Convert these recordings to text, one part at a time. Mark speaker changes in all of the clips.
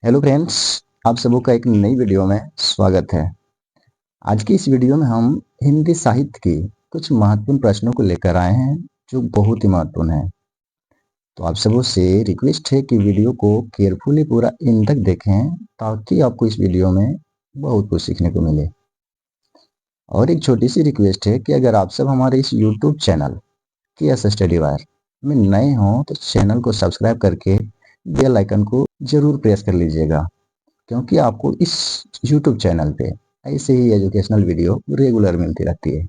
Speaker 1: Hello friends, आप सबों का एक नई वीडियो में स्वागत है। आज की इस वीडियो में हम हिंदी साहित्य की कुछ महत्वपूर्ण प्रश्नों को लेकर आए हैं जो बहुत ही महत्वपूर्ण है। तो आप सबों से रिक्वेस्ट है कि वीडियो को केयरफुली पूरा एंड तक देखें ताकि आपको इस वीडियो में बहुत कुछ सीखने को मिले। और एक छोटी सी रिक्वेस्ट है कि अगर आप सब हमारे इस यूट्यूब चैनल के एस स्टडी वायर में नए हों तो चैनल को सब्सक्राइब करके बेल आइकन को जरूर प्रेस कर लीजिएगा, क्योंकि आपको इस YouTube चैनल पे ऐसे ही एजुकेशनल वीडियो रेगुलर मिलती रहती है।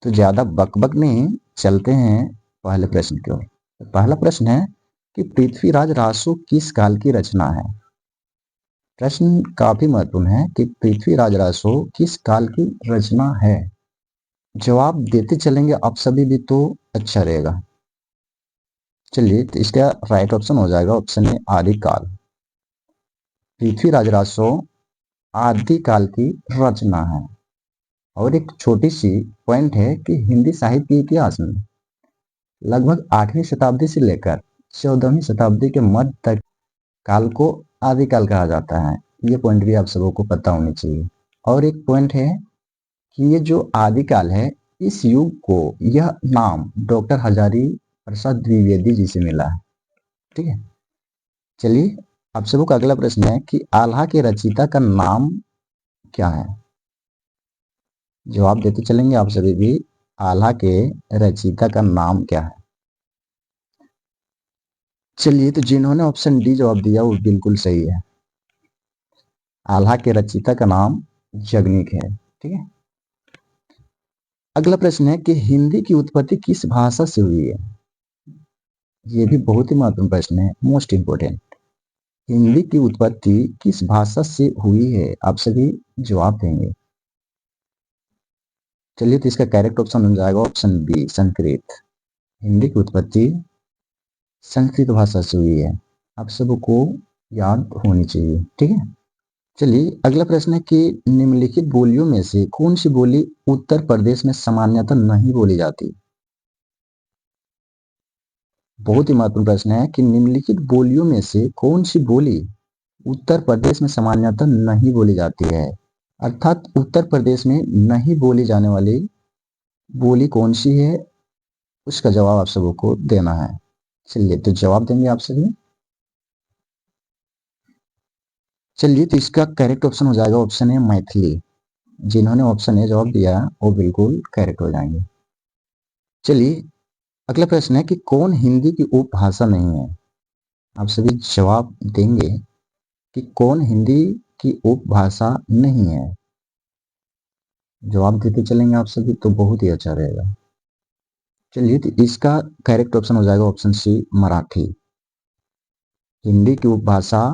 Speaker 1: तो ज़्यादा बक नहीं, चलते हैं पहले प्रश्न की ओर। तो पहला प्रश्न है कि पृथ्वीराज रासो किस काल की रचना है। प्रश्न काफी महत्वपूर्ण है कि पृथ्वीराज रासो किस काल की रचना है। जवाब देते चलेंगे आप सभी भी तो अच्छा रहेगा। चलिए, तो इसका राइट ऑप्शन हो जाएगा ऑप्शन ए आदिकाल। पृथ्वीराज रासो आदिकाल की रचना है। और एक छोटी सी पॉइंट है कि हिंदी साहित्य के इतिहास में लगभग 8वीं शताब्दी से लेकर 14वीं शताब्दी के मध्य तक काल को आदिकाल कहा जाता है। ये पॉइंट भी आप सबों को पता होनी चाहिए। और एक पॉइंट है कि ये जो आदिकाल है, इस युग को यह नाम डॉक्टर हजारी प्रसाद द्विवेदी जी से मिला है। ठीक है, चलिए आप सबों का अगला प्रश्न है कि आल्हा के रचयिता का नाम क्या है। जवाब देते चलेंगे आप सभी भी। आल्हा के रचयिता का नाम क्या है। चलिए, तो जिन्होंने ऑप्शन डी जवाब दिया वो बिल्कुल सही है। आल्हा के रचयिता का नाम जगनीक है। ठीक है, अगला प्रश्न है कि हिंदी की उत्पत्ति किस भाषा से हुई है। ये भी बहुत ही महत्वपूर्ण प्रश्न है, मोस्ट इंपोर्टेंट। हिंदी की उत्पत्ति किस भाषा से हुई है, आप सभी जवाब देंगे। चलिए, तो इसका करेक्ट ऑप्शन हो जाएगा ऑप्शन बी संस्कृत। हिंदी की उत्पत्ति संस्कृत भाषा से हुई है, आप सबको याद होनी चाहिए। ठीक है, चलिए अगला प्रश्न है कि निम्नलिखित बोलियों में से कौन सी बोली उत्तर प्रदेश में सामान्यतः नहीं बोली जाती। बहुत ही महत्वपूर्ण प्रश्न है कि निम्नलिखित बोलियों में से कौन सी बोली उत्तर प्रदेश में सामान्यतः नहीं बोली जाती है। अर्थात उत्तर प्रदेश में नहीं बोली जाने वाली बोली कौन सी है, उसका जवाब आप सबको देना है। चलिए, तो जवाब देंगे आप सभी। चलिए, तो इसका करेक्ट ऑप्शन हो जाएगा ऑप्शन है मैथिली। जिन्होंने ऑप्शन ए जवाब दिया वो बिल्कुल करेक्ट हो जाएंगे। चलिए, अगला प्रश्न है कि कौन हिंदी की उपभाषा नहीं है। आप सभी जवाब देंगे कि कौन हिंदी की उपभाषा नहीं है। जवाब देते चलेंगे आप सभी तो बहुत ही अच्छा रहेगा। चलिए, तो इसका करेक्ट ऑप्शन हो जाएगा ऑप्शन सी मराठी। हिंदी की उपभाषा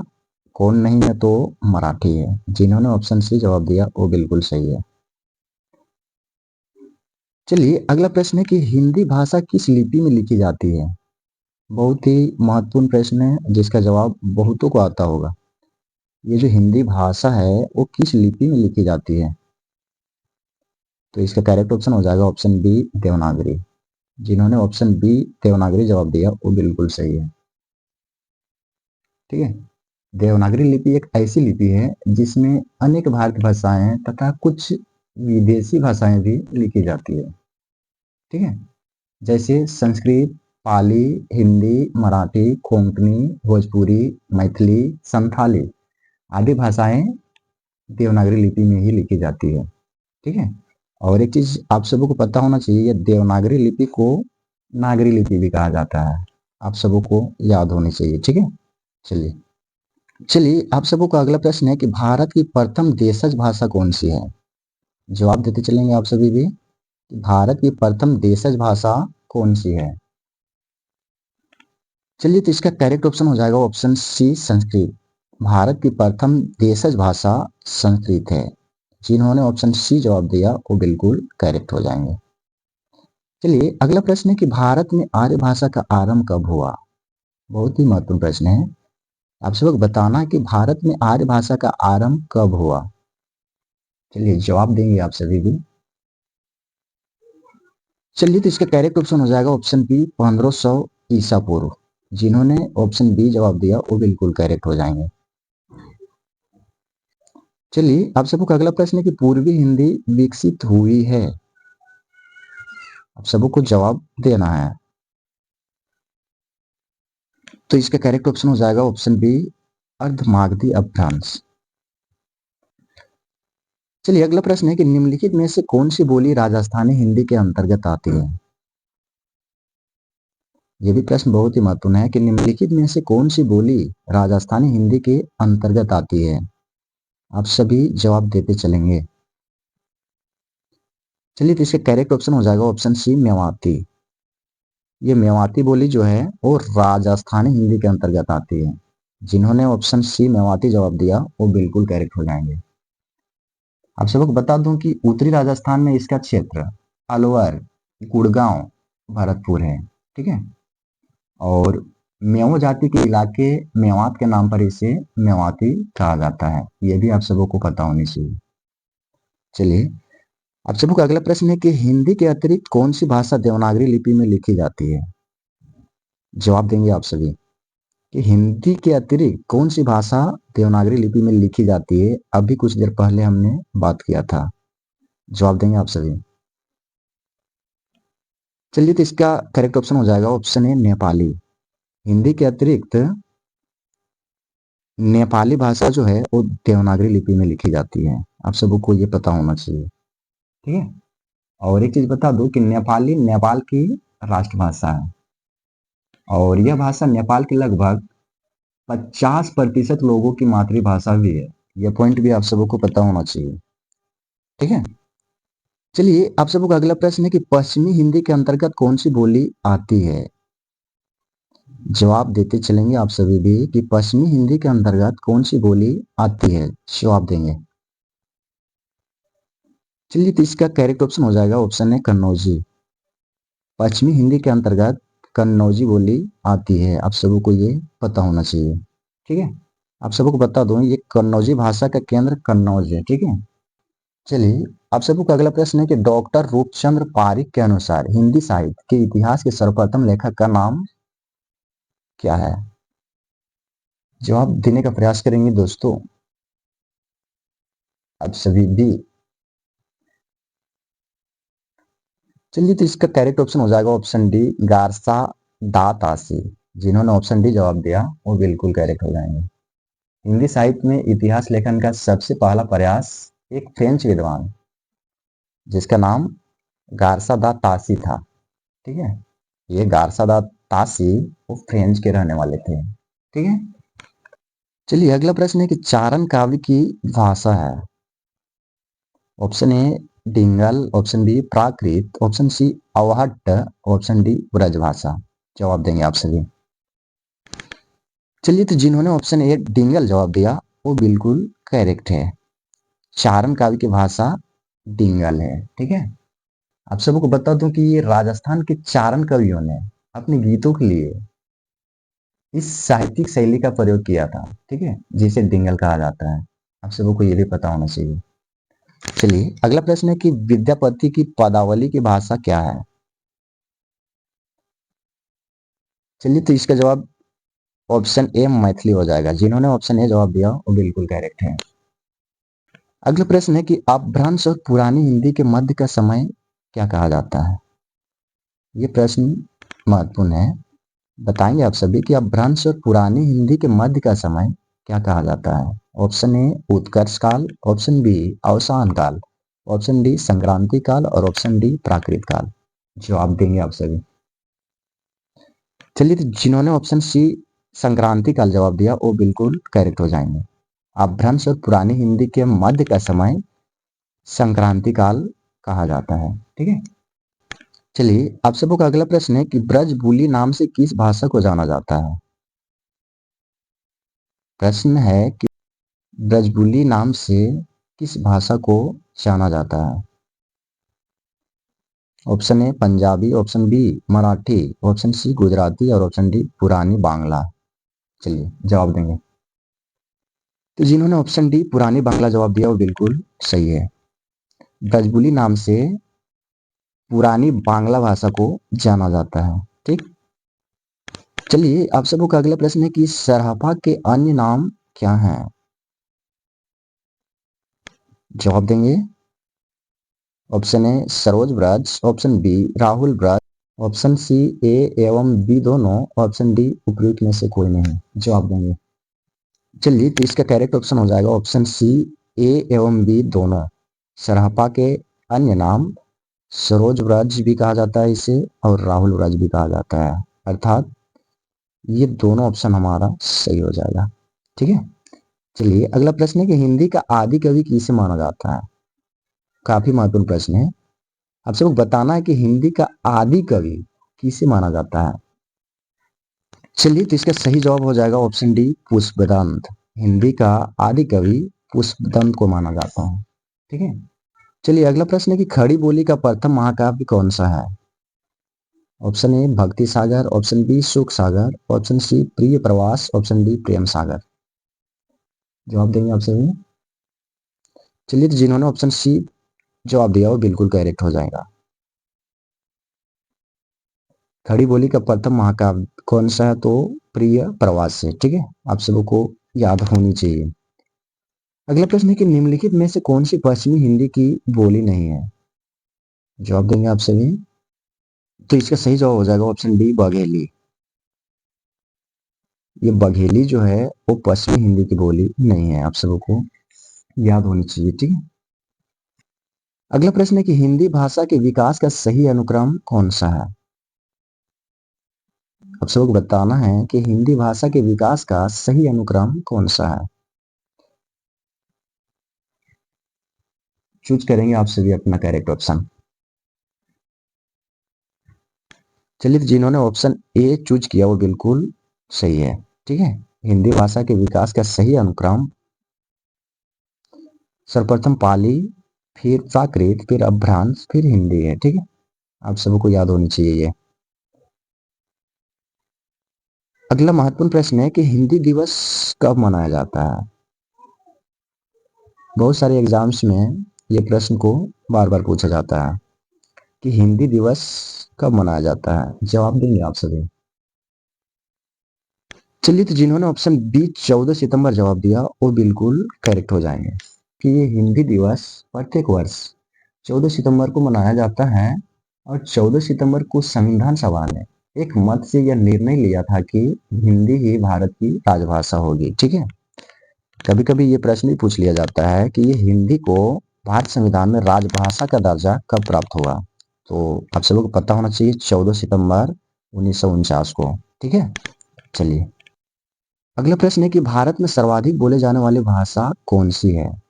Speaker 1: कौन नहीं है तो मराठी है। जिन्होंने ऑप्शन सी जवाब दिया वो बिल्कुल सही है। चलिए, अगला प्रश्न है कि हिंदी भाषा किस लिपि में लिखी जाती है। बहुत ही महत्वपूर्ण प्रश्न है जिसका जवाब बहुतों को आता होगा। ये जो हिंदी भाषा है वो किस लिपि में लिखी जाती है। तो इसका करेक्ट ऑप्शन हो जाएगा ऑप्शन बी देवनागरी। जिन्होंने ऑप्शन बी देवनागरी जवाब दिया वो बिल्कुल सही है। ठीक है, देवनागरी लिपि एक ऐसी लिपि है जिसमें अनेक भारतीय भाषाएं तथा कुछ विदेशी भाषाएं भी लिखी जाती है। ठीक है, जैसे संस्कृत, पाली, हिंदी, मराठी, कोंकणी, भोजपुरी, मैथिली, संथाली आदि भाषाएं देवनागरी लिपि में ही लिखी जाती है। ठीक है, और एक चीज आप सबको पता होना चाहिए, ये देवनागरी लिपि को नागरी लिपि भी कहा जाता है। आप सबको याद होनी चाहिए। ठीक है, चलिए चलिए आप सबको अगला प्रश्न है कि भारत की प्रथम देशज भाषा कौन सी है। जवाब देते चलेंगे आप सभी भी कि भारत की प्रथम देशज भाषा कौन सी है। चलिए, तो इसका करेक्ट ऑप्शन हो जाएगा ऑप्शन सी संस्कृत। भारत की प्रथम देशज भाषा संस्कृत है। जिन्होंने ऑप्शन सी जवाब दिया वो बिल्कुल करेक्ट हो जाएंगे। चलिए, अगला प्रश्न है कि भारत में आर्य भाषा का आरंभ कब हुआ। बहुत ही महत्वपूर्ण प्रश्न है। आप सबको बताना है कि भारत में आर्य भाषा का आरंभ कब हुआ। चलिए, जवाब देंगे आप सभी भी। चलिए, तो इसका करेक्ट ऑप्शन हो जाएगा ऑप्शन बी 1500 ईसा पूर्व। जिन्होंने ऑप्शन बी जवाब दिया वो बिल्कुल करेक्ट हो जाएंगे। चलिए आप सबको का अगला प्रश्न है कि पूर्वी हिंदी विकसित हुई है। आप सबको जवाब देना है। तो इसका करेक्ट ऑप्शन हो जाएगा ऑप्शन बी, अर्धमागधी अपभ्रंश। चलिए अगला प्रश्न है कि निम्नलिखित में से कौन सी बोली राजस्थानी हिंदी के अंतर्गत आती है। यह भी प्रश्न बहुत ही महत्वपूर्ण है कि निम्नलिखित में से कौन सी बोली राजस्थानी हिंदी के अंतर्गत आती है। आप सभी जवाब देते चलेंगे। चलिए तो इसका करेक्ट ऑप्शन हो जाएगा ऑप्शन सी, मेवाती। ये मेवाती बोली जो है वो राजस्थानी हिंदी के अंतर्गत आती है। जिन्होंने ऑप्शन सी मेवाती जवाब दिया वो बिल्कुल करेक्ट हो जाएंगे। आप सबको बता दूं कि उत्तरी राजस्थान में इसका क्षेत्र अलवर, गुड़गांव, भरतपुर है। ठीक है। और मेवा जाति के इलाके मेवात के नाम पर इसे मेवाती कहा जाता है। यह भी आप सबको पता होनी चाहिए। चलिए आप सबको अगला प्रश्न है कि हिंदी के अतिरिक्त कौन सी भाषा देवनागरी लिपि में लिखी जाती है। जवाब देंगे आप सभी कि हिंदी के अतिरिक्त कौन सी भाषा देवनागरी लिपि में लिखी जाती है। अभी कुछ देर पहले हमने बात किया था। जवाब देंगे आप सभी। चलिए तो इसका करेक्ट ऑप्शन हो जाएगा ऑप्शन ए, नेपाली। हिंदी के अतिरिक्त नेपाली भाषा जो है वो देवनागरी लिपि में लिखी जाती है। आप सबको ये पता होना चाहिए। ठीक है। और एक चीज बता दो कि नेपाली नेपाल की राष्ट्रभाषा है और यह भाषा नेपाल के लगभग 50% लोगों की मातृभाषा भी है। यह पॉइंट भी आप सबको पता होना चाहिए। ठीक है। चलिए आप सबको अगला प्रश्न है कि पश्चिमी हिंदी के अंतर्गत कौन सी बोली आती है। जवाब देते चलेंगे आप सभी भी कि पश्चिमी हिंदी के अंतर्गत कौन सी बोली आती है। जवाब देंगे। चलिए तो इसका करेक्ट ऑप्शन हो जाएगा ऑप्शन है, कन्नौजी। पश्चिमी हिंदी के अंतर्गत कन्नौजी बोली आती है। आप सबको ये पता होना चाहिए। ठीक है। आप सबको बता दूं ये कन्नौजी भाषा का केंद्र कन्नौज है। ठीक है। चलिए आप सबको अगला प्रश्न है कि डॉक्टर रूपचंद्र पारिक के अनुसार हिंदी साहित्य के इतिहास के सर्वप्रथम लेखक का नाम क्या है। जवाब देने का प्रयास करेंगे दोस्तों आप सभी भी। चलिए तो इसका करेक्ट ऑप्शन हो जाएगा ऑप्शन डी, गारसा दा तासी। जिन्होंने ऑप्शन डी जवाब दिया वो बिल्कुल करेक्ट हो जाएंगे। हिंदी साहित्य में इतिहास लेखन का सबसे पहला प्रयास एक फ्रेंच विद्वान जिसका नाम गारसा दा तासी था। ठीक है। ये गारसा दा तासी वो फ्रेंच के रहने वाले थे। ठीक है। चलिए अगला प्रश्न है कि चारण काव्य की भाषा है। Option A Dingal, option B Prakrit, option C Avahatta, option D Brajbhasha. जवाब देंगे आप सभी। चलिए तो जिन्होंने ऑप्शन ए डिंगल जवाब दिया वो बिल्कुल करेक्ट है। चारण काव्य की भाषा डिंगल है। ठीक है। आप सबको बता दूं कि ये राजस्थान के चारण कवियों ने अपने गीतों के लिए इस साहित्यिक शैली का प्रयोग किया था। ठीक है। जिसे डिंगल कहा जाता है। आप सबको ये भी पता होना चाहिए। चलिए अगला प्रश्न है कि विद्यापति की पदावली की भाषा क्या है। चलिए तो इसका जवाब ऑप्शन ए मैथिली हो जाएगा। जिन्होंने ऑप्शन ए जवाब दिया वो बिल्कुल करेक्ट है। अगला प्रश्न है कि अपभ्रंश और पुरानी हिंदी के मध्य का समय क्या कहा जाता है। ये प्रश्न महत्वपूर्ण है। बताएंगे आप सभी कि अपभ्रंश और पुरानी हिंदी के मध्य का समय क्या कहा जाता है। ऑप्शन ए उत्कर्ष काल, ऑप्शन बी अवसान काल, ऑप्शन डी संक्रांति काल और ऑप्शन डी प्राकृत काल। जवाब देंगे आप सभी। चलिए तो जिन्होंने ऑप्शन सी संक्रांति काल जवाब दिया वो बिल्कुल करेक्ट हो जाएंगे। अपभ्रंश और पुरानी हिंदी के मध्य का समय संक्रांति काल कहा जाता है। ठीक है। चलिए आप सबको का अगला प्रश्न है कि ब्रजबुली नाम से किस भाषा को जाना जाता है। प्रश्न है कि ब्रजबुली नाम से किस भाषा को जाना जाता है। Option A Punjabi, option B Marathi, option C Gujarati और ऑप्शन डी पुरानी बांग्ला। चलिए जवाब देंगे। तो जिन्होंने ऑप्शन डी पुरानी बांग्ला जवाब दिया वो बिल्कुल सही है। ब्रजबुली नाम से पुरानी बांग्ला भाषा को जाना जाता है। ठीक। चलिए आप सबको का अगला प्रश्न है कि सरहपा के अन्य नाम क्या हैं। जवाब देंगे। Option A Saroj Braj, option B Rahul Braj, option C A एवं बी दोनों, ऑप्शन डी उपयुक्त में से कोई नहीं। जवाब देंगे। चलिए, तो इसका करेक्ट ऑप्शन हो जाएगा ऑप्शन सी ए एवं बी दोनों। सरहपा के अन्य नाम सरोज ब्रज भी कहा जाता है इसे, और राहुल ब्रज भी कहा जाता है, अर्थात ये दोनों ऑप्शन हमारा सही हो जाएगा। ठीक है। चलिए, अगला प्रश्न है कि हिंदी का आदि कवि किसे माना जाता है। काफी महत्वपूर्ण प्रश्न है। आप सबको बताना है कि हिंदी का आदि कवि किसे माना जाता है। चलिए, तो इसका सही जवाब हो जाएगा ऑप्शन डी पुष्पदंत। हिंदी का आदि कवि पुष्पदंत को माना जाता है। ठीक है। चलिए, अगला प्रश्न है कि खड़ी बोली का प्रथम महाकाव्य कौन सा है। ऑप्शन ए भक्ति सागर, ऑप्शन बी सुख सागर, ऑप्शन सी प्रिय प्रवास, ऑप्शन डी प्रेम सागर। जवाब देंगे आप सभी। चलिए, तो जिन्होंने ऑप्शन सी जवाब दिया वो बिल्कुल करेक्ट हो जाएगा। खड़ी बोली का प्रथम महाकाव्य कौन सा है, तो प्रिय प्रवास से। ठीक है, आप सबों को याद होनी चाहिए। अगला प्रश्न है कि निम्नलिखित में से कौन सी पश्चिमी हिंदी की बोली नहीं है। जवाब देंगे आप सभी। तो इसका सही जवाब हो जाएगा ऑप्शन डी बघेली। ये बघेली जो है वो पश्चिमी हिंदी की बोली नहीं है, आप सबों को याद होनी चाहिए। ठीक है। अगला प्रश्न है कि हिंदी भाषा के विकास का सही अनुक्रम कौन सा है। आप सबको बताना है कि हिंदी भाषा के विकास का सही अनुक्रम कौन सा है। चूज करेंगे आप सभी अपना करेक्ट ऑप्शन। चलिए, तो जिन्होंने ऑप्शन ए चूज किया वो बिल्कुल सही है। ठीक है। हिंदी भाषा के विकास का सही अनुक्रम सर्वप्रथम पाली, फिर प्राकृत, फिर अभ्रांश, फिर हिंदी है। ठीक है, आप सबको याद होनी चाहिए ये। अगला महत्वपूर्ण प्रश्न है कि हिंदी दिवस कब मनाया जाता है। बहुत सारे एग्जाम्स में ये प्रश्न को बार बार पूछा जाता है कि हिंदी दिवस कब मनाया जाता है। जवाब देंगे आप सभी। चलिए, तो जिन्होंने ऑप्शन बी 14 सितंबर जवाब दिया वो बिल्कुल करेक्ट हो जाएंगे कि ये हिंदी दिवस प्रत्येक वर्ष 14 सितंबर को मनाया जाता है। और 14 सितंबर को संविधान सभा ने एक मत से यह निर्णय लिया था कि हिंदी ही भारत की राजभाषा होगी। ठीक है। कभी कभी ये प्रश्न भी पूछ लिया जाता है कि ये हिंदी को भारत संविधान में राजभाषा का दर्जा कब प्राप्त हुआ। तो आप सबको पता होना चाहिए 14 सितंबर 1949 को। ठीक है। चलिए, अगला प्रश्न है कि भारत में सर्वाधिक बोले जाने वाली भाषा कौन सी है।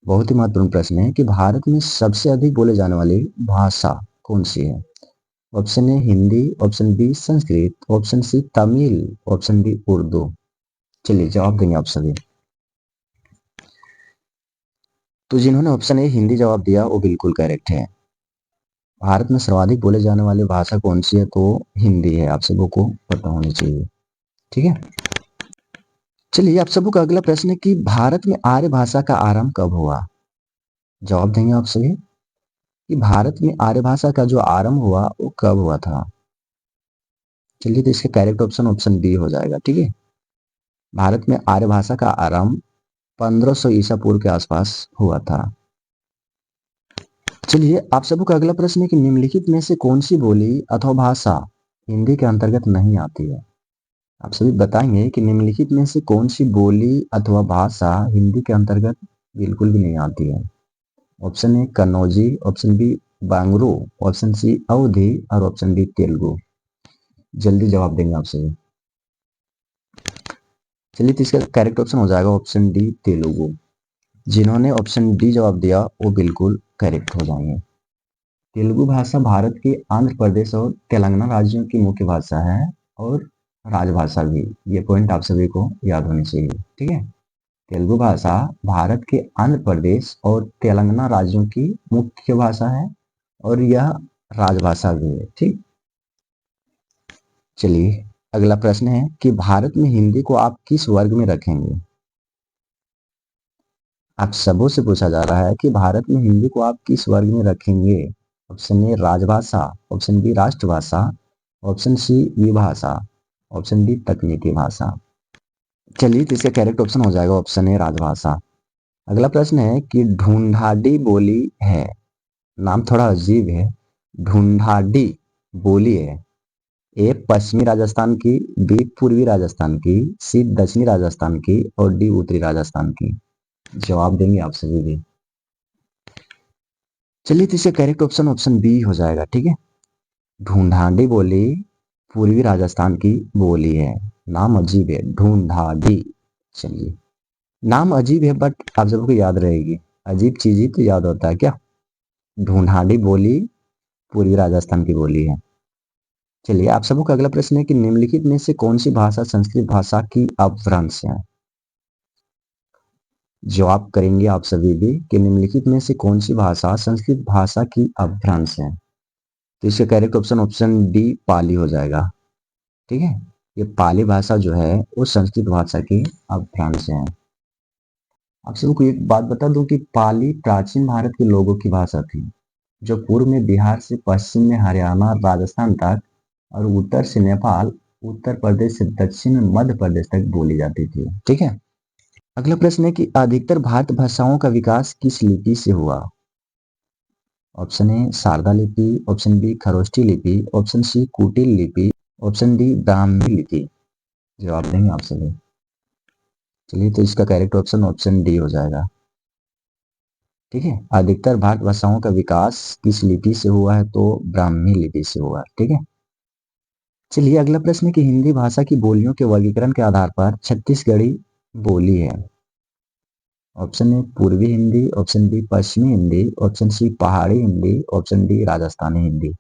Speaker 1: बहुत ही महत्वपूर्ण प्रश्न है कि भारत में सबसे अधिक बोले जाने वाली भाषा कौन सी है। Option A Hindi, option B Sanskrit, option C Tamil, option D Urdu. चलिए, जवाब देंगे आप सभी। तो जिन्होंने ऑप्शन ए हिंदी जवाब दिया वो बिल्कुल करेक्ट है। भारत में सर्वाधिक बोले जाने वाली भाषा कौन सी है, तो हिंदी है, आप सबों को पता होनी चाहिए। ठीक है। चलिए, आप सबों का अगला प्रश्न है कि भारत में आर्य भाषा का आरंभ कब हुआ। जवाब देंगे आप सभी कि भारत में आर्य भाषा का जो आरंभ हुआ वो कब हुआ था। चलिए, तो इसका करेक्ट ऑप्शन ऑप्शन बी हो जाएगा। ठीक है। भारत में आर्य भाषा का आरंभ 1500 ईसा पूर्व के आसपास हुआ था। चलिए, आप सबों का अगला प्रश्न है कि निम्नलिखित में से कौन सी बोली अथवा भाषा हिंदी के अंतर्गत नहीं आती है। आप सभी बताएंगे कि निम्नलिखित में से कौन सी बोली अथवा भाषा हिंदी के अंतर्गत बिल्कुल भी नहीं आती है। Option A Kannauji, option B Bangru, option C Awadhi और ऑप्शन डी तेलुगु। जल्दी जवाब देंगे आप सभी। चलिए, तो इसका करेक्ट ऑप्शन हो जाएगा ऑप्शन डी तेलुगु। जिन्होंने ऑप्शन डी जवाब दिया वो बिल्कुल करेक्ट हो जाएंगे। तेलुगु भाषा भारत के आंध्र प्रदेश और तेलंगाना राज्यों की मुख्य भाषा है और राजभाषा भी। ये पॉइंट आप सभी को याद होनी चाहिए। ठीक है। तेलुगु भाषा भारत के आंध्र प्रदेश और तेलंगाना राज्यों की मुख्य भाषा है और यह राजभाषा भी है। ठीक। चलिए, अगला प्रश्न है कि भारत में हिंदी को आप किस वर्ग में रखेंगे। आप सबों से पूछा जा रहा है कि भारत में हिंदी को आप किस वर्ग में रखेंगे। ऑप्शन ए राजभाषा, ऑप्शन बी राष्ट्रभाषा, ऑप्शन सी विभाषा, ऑप्शन डी तकनीकी भाषा। चलिए, तो इसका करेक्ट ऑप्शन हो जाएगा ऑप्शन ए राजभाषा। अगला प्रश्न है कि ढूंढाड़ी बोली है, नाम थोड़ा अजीब है, ढूंढाड़ी बोली है। ए पश्चिमी राजस्थान की, बी पूर्वी राजस्थान की, सी दक्षिणी राजस्थान की और डी उत्तरी राजस्थान की। जवाब देंगे आप सभी भी। चलिए तो इसका करेक्ट ऑप्शन ऑप्शन बी हो जाएगा, ठीक है। ढूंढाड़ी बोली पूर्वी राजस्थान की बोली है, नाम अजीब है, ढूंढाड़ी। चलिए, नाम अजीब है बट आप सबको याद रहेगी, अजीब चीज ही तो याद होता है क्या। ढूंढाड़ी बोली पूर्वी राजस्थान की बोली है। चलिए, आप सबको अगला प्रश्न है कि निम्नलिखित में से कौन सी भाषा संस्कृत भाषा की अपभ्रंश है। जवाब करेंगे आप सभी भी कि निम्नलिखित में से कौन सी भाषा संस्कृत भाषा की अपभ्रंश है। तो इसका करेक्ट ऑप्शन ऑप्शन डी पाली हो जाएगा, ठीक है। ये पाली भाषा जो है वो संस्कृत भाषा की अपभ्रंश है। आप सबको एक बात बता दूं कि पाली प्राचीन भारत के लोगों की भाषा थी, जो पूर्व में बिहार से पश्चिम में हरियाणा राजस्थान तक और उत्तर से नेपाल उत्तर प्रदेश से दक्षिण में मध्य प्रदेश तक बोली जाती थी, ठीक है। अगला प्रश्न है कि अधिकतर भारतीय भाषाओं का विकास किस लिपि से हुआ। ऑप्शन ए शारदा लिपि, ऑप्शन बी खरोष्ठी लिपि, ऑप्शन सी कुटिल लिपि, ऑप्शन डी ब्राह्मी लिपि। जवाब देंगे आप सभी। चलिए, तो इसका करेक्ट ऑप्शन ऑप्शन डी हो जाएगा, ठीक है। अधिकतर भारतीय भाषाओं का विकास किस लिपि से हुआ है, तो ब्राह्मी लिपि से हुआ, ठीक है। चलिए, अगला प्रश्न है कि हिंदी भाषा की बोलियों के वर्गीकरण के आधार पर छत्तीसगढ़ी बोली है। ऑप्शन ए पूर्वी हिंदी, ऑप्शन बी पश्चिमी हिंदी, ऑप्शन सी पहाड़ी हिंदी, ऑप्शन डी राजस्थानी हिंदी।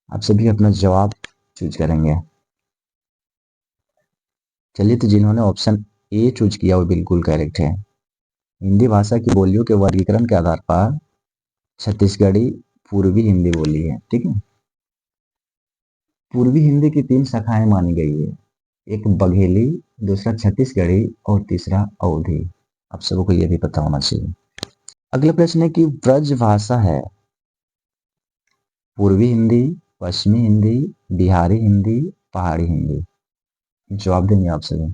Speaker 1: आप सभी अपना जवाब चूज करेंगे। चलिए, तो जिन्होंने ऑप्शन ए चूज किया वो बिल्कुल करेक्ट है। हिंदी भाषा की बोलियों के वर्गीकरण के आधार पर छत्तीसगढ़ी पूर्वी हिंदी बोली है, ठीक है। पूर्वी हिंदी की 3 शाखाएं मानी गई है, एक बघेली, दूसरा छत्तीसगढ़ी और तीसरा अवधी। आप सबको यह भी पता होना चाहिए। अगला प्रश्न है कि ब्रज भाषा है पूर्वी हिंदी, पश्चिमी हिंदी, बिहारी हिंदी, पहाड़ी हिंदी। जवाब देंगे आप सभी।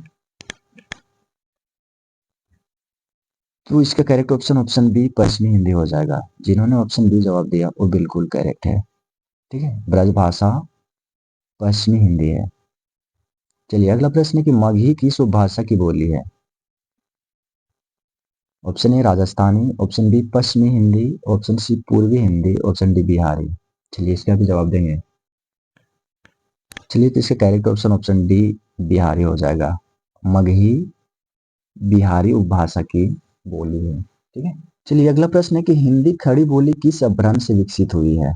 Speaker 1: तो इसका करेक्ट ऑप्शन ऑप्शन बी पश्चिमी हिंदी हो जाएगा। जिन्होंने ऑप्शन बी जवाब दिया वो बिल्कुल करेक्ट है, ठीक है। ब्रज भाषा पश्चिमी हिंदी है। चलिए, अगला प्रश्न है कि मगही किस उपभाषा की बोली है। Option A Rajasthani, option B पश्चिमी हिंदी, ऑप्शन सी पूर्वी हिंदी, ऑप्शन डी बिहारी। चलिए, इसका भी जवाब देंगे। चलिए, तो इसका correct option option D Bihari हो जाएगा। मगही बिहारी उपभाषा की बोली है, ठीक है। चलिए, अगला प्रश्न है कि हिंदी खड़ी बोली किस अपभ्रंश से विकसित हुई है।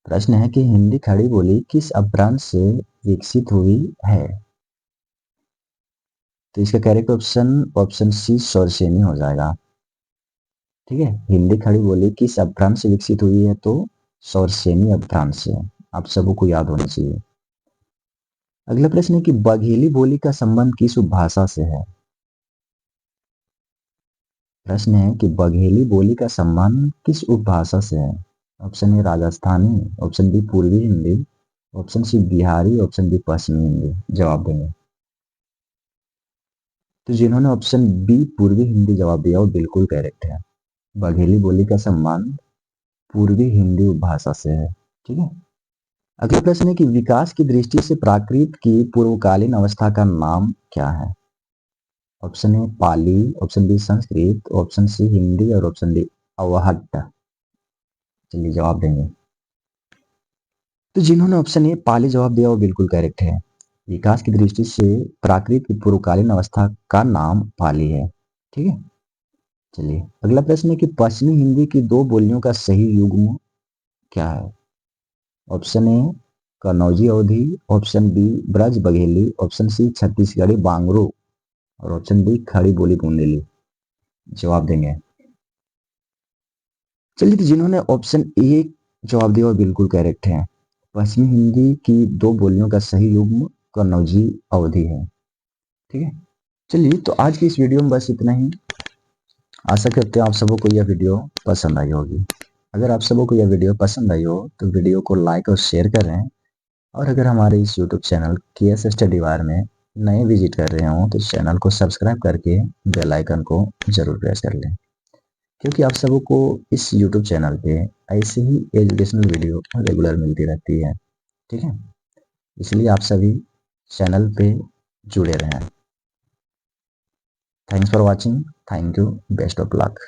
Speaker 1: प्रश्न है कि हिंदी खड़ी बोली किस अपभ्रंश से विकसित हुई है। तो इसका correct option option C Sauraseni हो जाएगा, ठीक है। हिंदी खड़ी बोली किस अपभ्रंश से विकसित हुई है, तो सौरसेनी अपभ्रंश से। आप सबको याद होना चाहिए। अगला प्रश्न है कि बघेली बोली का संबंध किस उपभाषा से है। प्रश्न है कि बघेली बोली का संबंध किस उपभाषा से है। Option A Rajasthani, option B Purvi Hindi, option C Bihari, option D Pashchimi Hindi. जवाब देंगे। तो जिन्होंने ऑप्शन बी पूर्वी हिंदी जवाब दिया वो बिल्कुल करेक्ट है। बघेली बोली का संबंध पूर्वी हिंदी उपभाषा से है, ठीक है। अगला प्रश्न है कि विकास की दृष्टि से प्राकृत की पूर्वकालीन अवस्था का नाम क्या है। Option A Pali, option B Sanskrit, option C Hindi और ऑप्शन डी अवहट्ट। चलिए, जवाब देंगे। तो जिन्होंने ऑप्शन ए पाली जवाब दिया वो बिल्कुल करेक्ट है। विकास की दृष्टि से प्राकृत की पूर्वकालीन अवस्था का नाम पाली है, ठीक है। चलिए, अगला प्रश्न है कि पश्चिमी हिंदी की 2 बोलियों का सही युग्म क्या है। Option A Kannauji Awadhi, option B Braj Bagheli, option C Chhattisgarhi Bangru और ऑप्शन डी खड़ी बोली बुंदेली। जवाब देंगे। चलिए, तो जिन्होंने ऑप्शन ए जवाब दिया वो बिल्कुल करेक्ट है। पश्चिमी हिंदी की 2 बोलियों का सही युग्म कन्नौजी अवधी है, ठीक है। चलिए, तो आज की इस वीडियो में बस इतना ही। आशा करते हैं आप सबको को यह वीडियो पसंद आई होगी। अगर आप सबको को यह वीडियो पसंद आई हो तो वीडियो को लाइक और शेयर करें, और अगर हमारे इस यूट्यूब चैनल के एस स्टडी वार में नए विजिट कर रहे हों तो चैनल को सब्सक्राइब करके बेल आइकन को ज़रूर प्रेस कर लें, क्योंकि आप सबों को इस यूट्यूब चैनल पे ऐसे ही एजुकेशनल वीडियो रेगुलर मिलती रहती है। ठीक है, इसलिए आप सभी चैनल पे जुड़े रहें। Thanks for watching. Thank you. Best of luck.